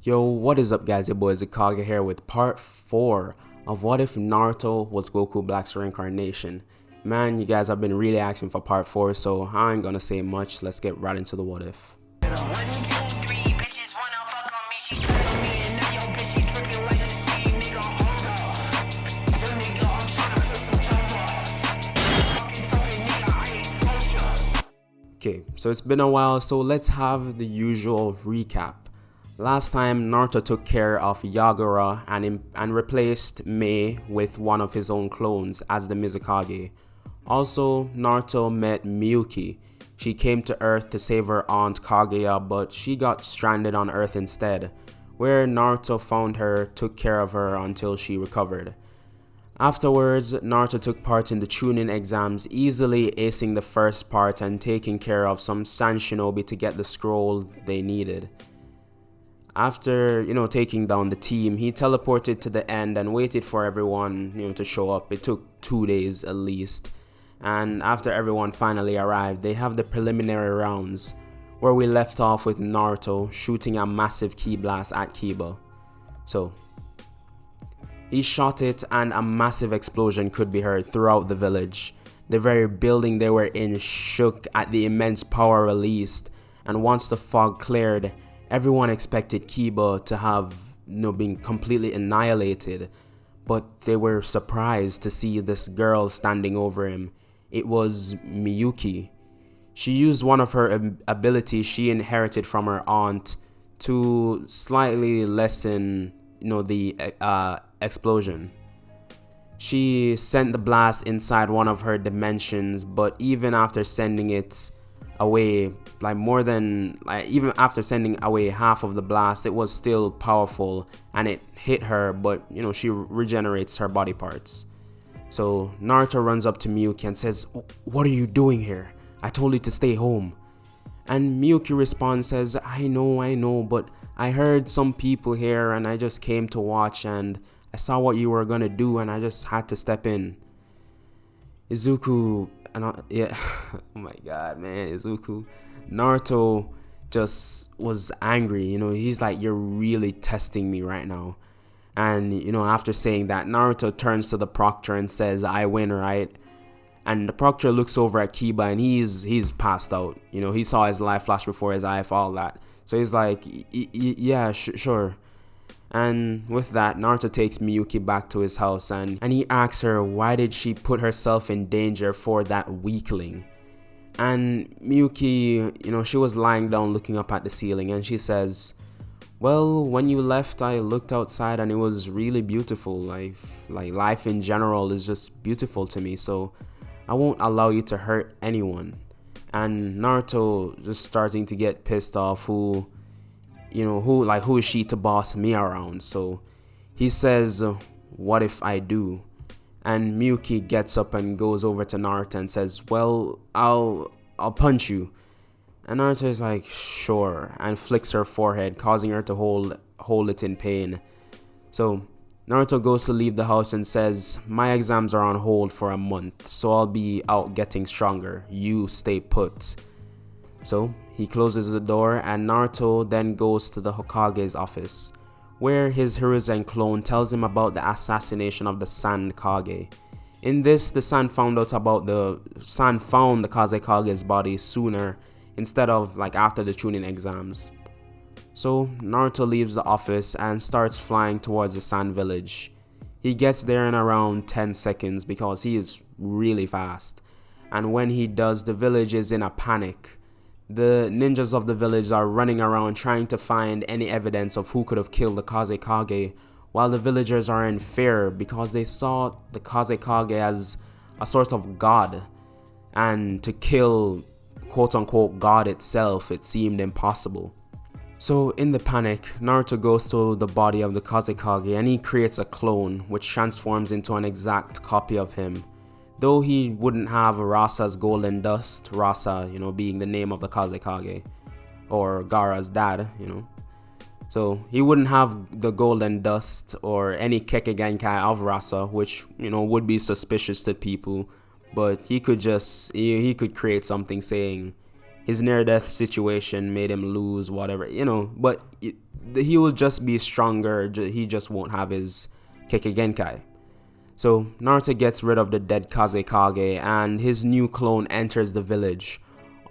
Yo, what is up guys, your boy IzuKage here with part 4 of What If Naruto Was Goku Black's Reincarnation. Man, you guys have been really asking for part 4, so I ain't gonna say much. Let's get right into the what if. Okay, so it's been a while, so let's have the usual recap. Last time, Naruto took care of Yagura and replaced Mei with one of his own clones as the Mizukage. Also, Naruto met Miyuki. She came to Earth to save her aunt Kaguya, but she got stranded on Earth instead, where Naruto found her, took care of her until she recovered. Afterwards, Naruto took part in the Chunin exams, easily acing the first part and taking care of some Sand Shinobi to get the scroll they needed. After, taking down the team, he teleported to the end and waited for everyone, to show up. It took 2 days at least. And after everyone finally arrived, they have the preliminary rounds, where we left off with Naruto shooting a massive ki blast at Kiba. So, he shot it and a massive explosion could be heard throughout the village. The very building they were in shook at the immense power released, and once the fog cleared, everyone expected Kiba to have been completely annihilated, but they were surprised to see this girl standing over him. It was Miyuki. She used one of her abilities she inherited from her aunt to slightly lessen the explosion. She sent the blast inside one of her dimensions, but even after sending it away, even after sending away half of the blast, it was still powerful and it hit her, but she regenerates her body parts. So Naruto runs up to Miyuki and says, "What are you doing here? I told you to stay home." And Miyuki responds, says, I know, but I heard some people here and I just came to watch and I saw what you were gonna do and I just had to step in." Izuku, yeah, oh my god, man, Izuku. Naruto just was angry, he's like, "You're really testing me right now." And, after saying that, Naruto turns to the proctor and says, "I win, right?" And the proctor looks over at Kiba and he's passed out. He saw his life flash before his eye for all that. So he's like, "Yeah, sure." And with that, Naruto takes Miyuki back to his house and he asks her why did she put herself in danger for that weakling. And Miyuki, she was lying down looking up at the ceiling and she says, "Well, when you left, I looked outside and it was really beautiful. Life in general is just beautiful to me, so I won't allow you to hurt anyone." And Naruto just starting to get pissed off, who is she to boss me around? So he says, "What if I do?" And Miyuki gets up and goes over to Naruto and says, "Well, I'll punch you." And Naruto is like, "Sure," and flicks her forehead, causing her to hold it in pain. So Naruto goes to leave the house and says, "My exams are on hold for a month, so I'll be out getting stronger. You stay put." So he closes the door and Naruto then goes to the Hokage's office, where his Hiruzen clone tells him about the assassination of the Sand Kage. In this, the Sand found the Kazekage's body sooner instead of after the Chunin exams. So Naruto leaves the office and starts flying towards the Sand Village. He gets there in around 10 seconds because he is really fast. And when he does, the village is in a panic. The ninjas of the village are running around trying to find any evidence of who could have killed the Kazekage, while the villagers are in fear because they saw the Kazekage as a sort of god, and to kill quote-unquote God itself, it seemed impossible. So in the panic, Naruto goes to the body of the Kazekage and he creates a clone which transforms into an exact copy of him. Though he wouldn't have Rasa's golden dust, Rasa, being the name of the Kazekage, or Gaara's dad, So he wouldn't have the golden dust or any Kekkei of Rasa, which, would be suspicious to people. But he could create something saying his near-death situation made him lose whatever, but he will just be stronger. He just won't have his Kekkei. So Naruto gets rid of the dead CheekzAfterDark and his new clone enters the village.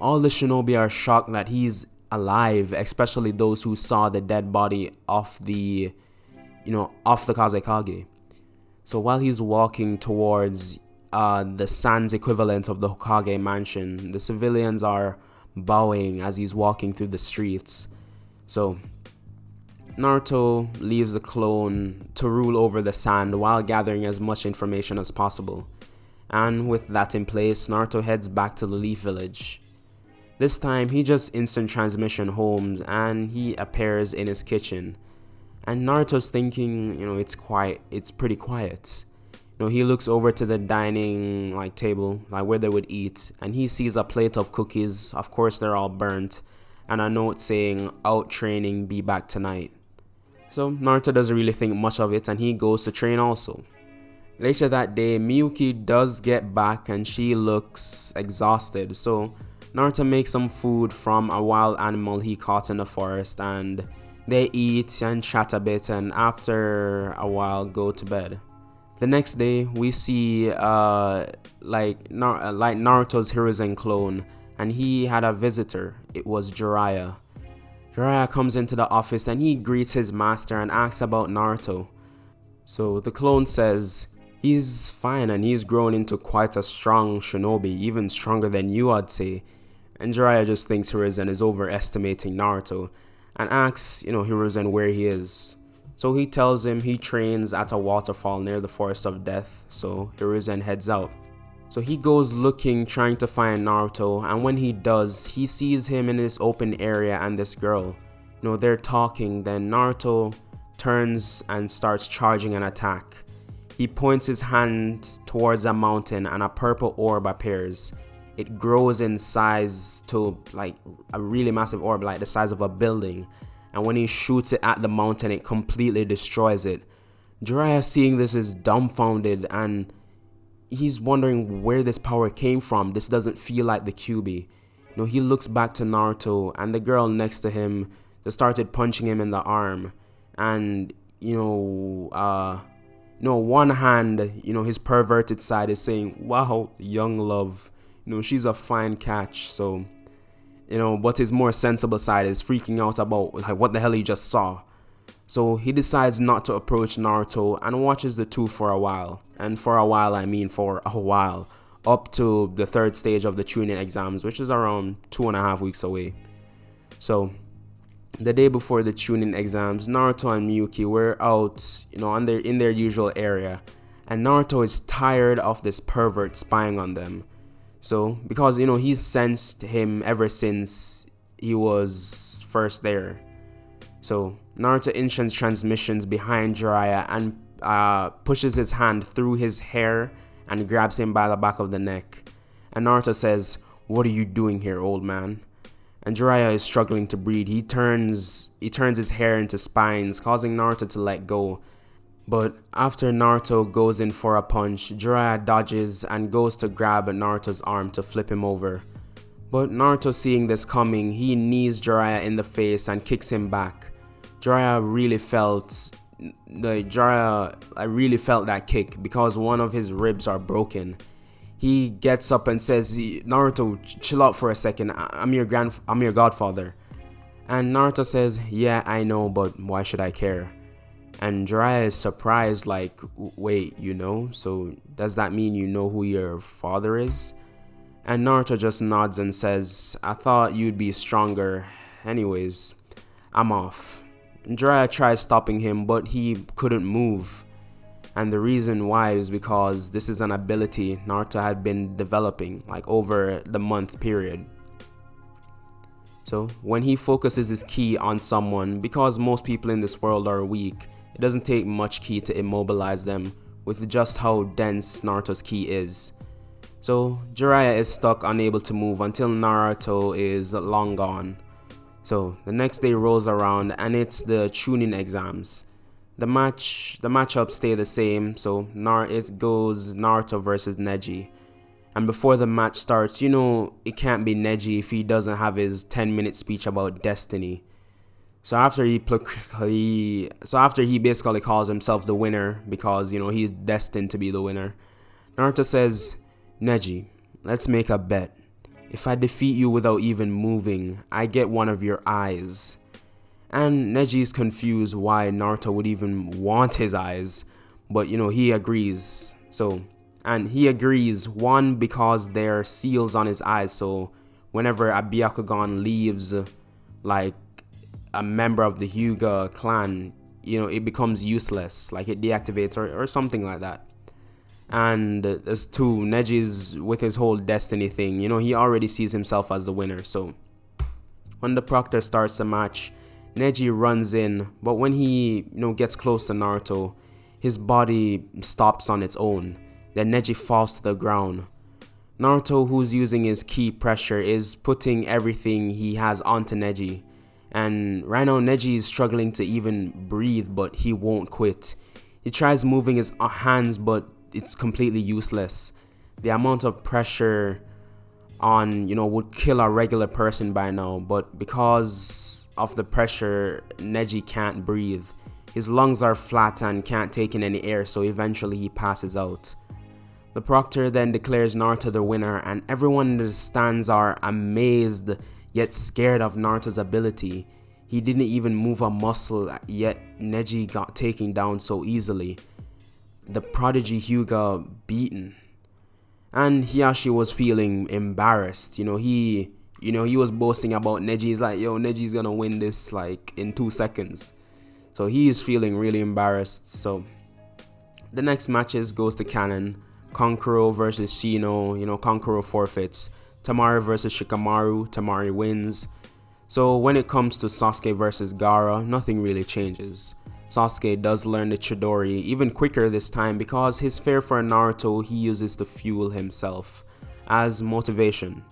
All the shinobi are shocked that he's alive, especially those who saw the dead body of the CheekzAfterDark. So while he's walking towards the Sans equivalent of the Hokage mansion, the civilians are bowing as he's walking through the streets. So Naruto leaves the clone to rule over the Sand while gathering as much information as possible. And with that in place, Naruto heads back to the Leaf Village. This time, he just instant transmission home and he appears in his kitchen. And Naruto's thinking, it's pretty quiet. He looks over to the dining table, where they would eat, and he sees a plate of cookies. Of course, they're all burnt, and a note saying, "Out training, be back tonight." So Naruto doesn't really think much of it, and he goes to train also. Later that day, Miyuki does get back, and she looks exhausted. So Naruto makes some food from a wild animal he caught in the forest, and they eat and chat a bit, and after a while go to bed. The next day, we see Naruto's Hiruzen clone, and he had a visitor. It was Jiraiya. Jiraiya comes into the office and he greets his master and asks about Naruto. So the clone says he's fine and he's grown into quite a strong shinobi, even stronger than you, I'd say. And Jiraiya just thinks Hiruzen is overestimating Naruto and asks, Hiruzen where he is. So he tells him he trains at a waterfall near the Forest of Death, so Hiruzen heads out. So he goes looking, trying to find Naruto, and when he does, he sees him in this open area and this girl. They're talking, then Naruto turns and starts charging an attack. He points his hand towards a mountain and a purple orb appears. It grows in size to a really massive orb, like the size of a building. And when he shoots it at the mountain, it completely destroys it. Jiraiya, seeing this, is dumbfounded and he's wondering where this power came from. This doesn't feel like the Kyuubi. He looks back to Naruto and the girl next to him just started punching him in the arm. And, one hand, his perverted side is saying, "Wow, young love, she's a fine catch." So, but his more sensible side is freaking out about what the hell he just saw. So he decides not to approach Naruto and watches the two for a while. And for a while, I mean for a while. Up to the third stage of the Chunin exams, which is around 2.5 weeks away. So the day before the Chunin exams, Naruto and Miyuki were out, in their usual area. And Naruto is tired of this pervert spying on them. So, because, he's sensed him ever since he was first there. So, Naruto instant transmissions behind Jiraiya and pushes his hand through his hair and grabs him by the back of the neck. And Naruto says, "What are you doing here, old man?" And Jiraiya is struggling to breathe. He turns his hair into spines, causing Naruto to let go. But after Naruto goes in for a punch, Jiraiya dodges and goes to grab Naruto's arm to flip him over. But Naruto, seeing this coming, he knees Jiraiya in the face and kicks him back. I really felt that kick because one of his ribs are broken. He gets up and says, "Naruto, chill out for a second. I'm your godfather." And Naruto says, "Yeah, I know, but why should I care?" And Jiraiya is surprised, "Wait, so does that mean you know who your father is?" And Naruto just nods and says, "I thought you'd be stronger. Anyways, I'm off." And Jiraiya tries stopping him, but he couldn't move. And the reason why is because this is an ability Naruto had been developing, over the month period. So when he focuses his ki on someone, because most people in this world are weak, it doesn't take much ki to immobilize them with just how dense Naruto's ki is. So Jiraiya is stuck, unable to move until Naruto is long gone. So the next day rolls around and it's the Chunin exams. The matchups stay the same, so it goes Naruto versus Neji. And before the match starts, you know, it can't be Neji if he doesn't have his 10-minute speech about destiny. So after he basically calls himself the winner because, you know, he's destined to be the winner, Naruto says, "Neji, let's make a bet. If I defeat you without even moving, I get one of your eyes." And Neji's confused why Naruto would even want his eyes, but you know, he agrees. And he agrees, one, because there are seals on his eyes, so whenever a Byakugan leaves, like a member of the Hyuga clan, you know, it becomes useless, like it deactivates or something like that. And there's two, Neji's with his whole destiny thing, you know, he already sees himself as the winner. So when the proctor starts the match, Neji runs in, but when he, you know, gets close to Naruto, his body stops on its own. Then Neji falls to the ground. Naruto, who's using his ki pressure, is putting everything he has onto Neji. And right now Neji is struggling to even breathe, but he won't quit. He tries moving his hands, but it's completely useless. The amount of pressure on, you know, would kill a regular person by now, but because of the pressure, Neji can't breathe. His lungs are flat and can't take in any air, so eventually he passes out. The proctor then declares Naruto the winner, and everyone in the stands are amazed yet scared of Naruto's ability. He didn't even move a muscle, yet Neji got taken down so easily. The prodigy Hyuga beaten. And Hiyashi was feeling embarrassed. He was boasting about Neji. He's like, yo, Neji's gonna win this like in 2 seconds. So he is feeling really embarrassed. So the next matches goes to canon. Kankuro versus Shino. Kankuro forfeits. Tamari versus Shikamaru. Tamari wins. So when it comes to Sasuke versus Gaara, nothing really changes. Sasuke does learn the Chidori even quicker this time because his fear for Naruto he uses to fuel himself as motivation.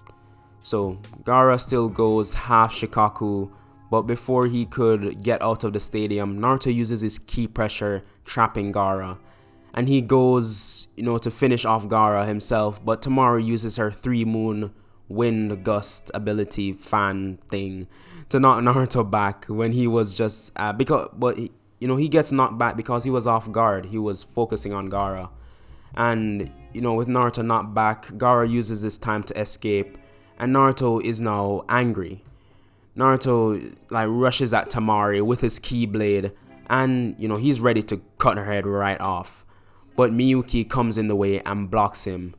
So Gaara still goes half Shikaku, but before he could get out of the stadium, Naruto uses his ki pressure trapping Gaara. And he goes, to finish off Gaara himself, but Tamari uses her 3-moon wind gust ability fan thing to knock Naruto back when he was just he gets knocked back because he was off guard. He was focusing on Gaara. And, with Naruto knocked back, Gaara uses this time to escape. And Naruto is now angry. Naruto, rushes at Tamari with his ki blade. And, he's ready to cut her head right off. But Miyuki comes in the way and blocks him.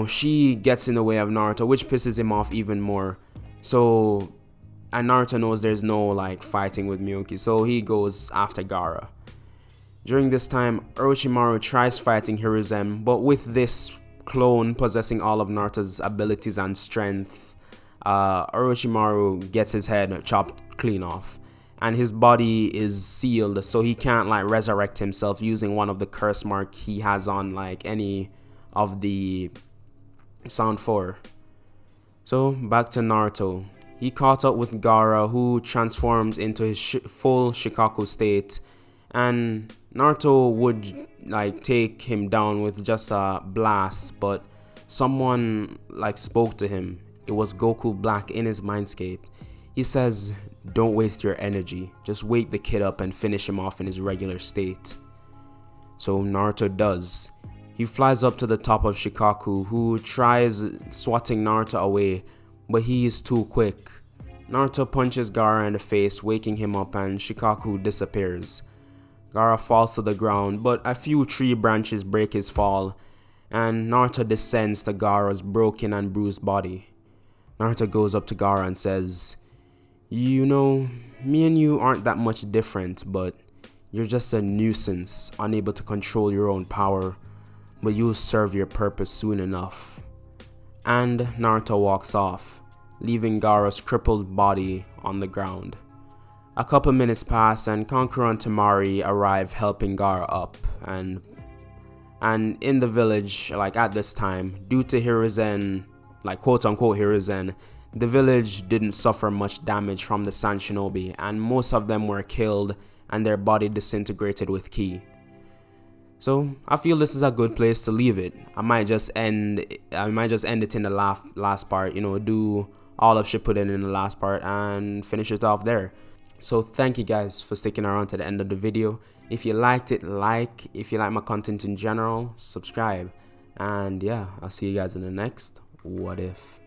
She gets in the way of Naruto, which pisses him off even more. So... And Naruto knows there's no fighting with Miyuki, so he goes after Gaara. During this time, Orochimaru tries fighting Hiruzen, but with this clone possessing all of Naruto's abilities and strength, Orochimaru gets his head chopped clean off. And his body is sealed, so he can't resurrect himself using one of the curse mark he has on any of the Sound 4. So back to Naruto. He caught up with Gaara, who transforms into his full Shikaku state, and Naruto would take him down with just a blast, but someone spoke to him. It was Goku Black in his mindscape. He says, "Don't waste your energy, just wake the kid up and finish him off in his regular state." So Naruto does. He flies up to the top of Shikaku, who tries swatting Naruto away, but he is too quick. Naruto punches Gaara in the face, waking him up, and Shikaku disappears. Gaara falls to the ground, but a few tree branches break his fall, and Naruto descends to Gaara's broken and bruised body. Naruto goes up to Gaara and says, me and you aren't that much different, but you're just a nuisance, unable to control your own power, but you'll serve your purpose soon enough." And Naruto walks off, leaving Gaara's crippled body on the ground. A couple minutes pass and Kankuro and Tamari arrive helping Gaara up, and in the village, at this time, due to Hiruzen, quote unquote Hiruzen, the village didn't suffer much damage from the Sand Shinobi, and most of them were killed and their body disintegrated with ki. So I feel this is a good place to leave it. I might just end it in the last part, you know, do all of Shippuden in the last part and finish it off there. So thank you guys for sticking around to the end of the video. If you liked it, like. If you like my content in general, subscribe. And yeah, I'll see you guys in the next What If.